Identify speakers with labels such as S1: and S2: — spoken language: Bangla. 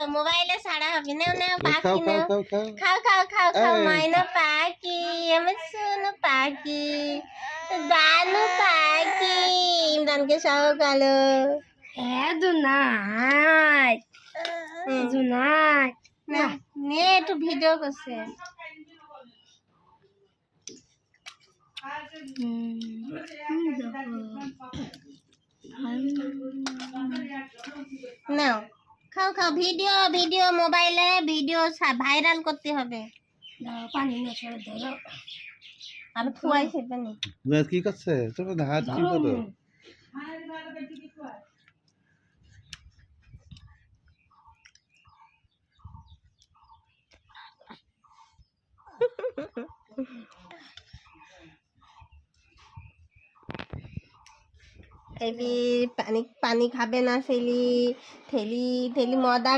S1: মোবাইলে ছাড়া হবে না না
S2: খাও
S1: পাখি না
S2: খাও খাও খাও
S1: খাও খাও খাও খাও
S2: এই।
S1: মাইনা পাখি আমার সোনু পাখি দানু পাখি ইমরানকে সহ কালো
S3: হ্যাঁ জুনাই জুনাই
S1: না নে একটু ভিডিও করছে নাও খাও খাও ভিডিও ভিডিও মোবাইলে ভিডিও ভাইরাল করতে হবে
S3: পানি নেশা ধরো
S1: আমি খুয়াইছি পানি
S2: নুয়াজ কি করছে ছোট না হাত কি করো
S1: পানি পানি খাবে না ছেলি ঠেলি ঠেলি মদা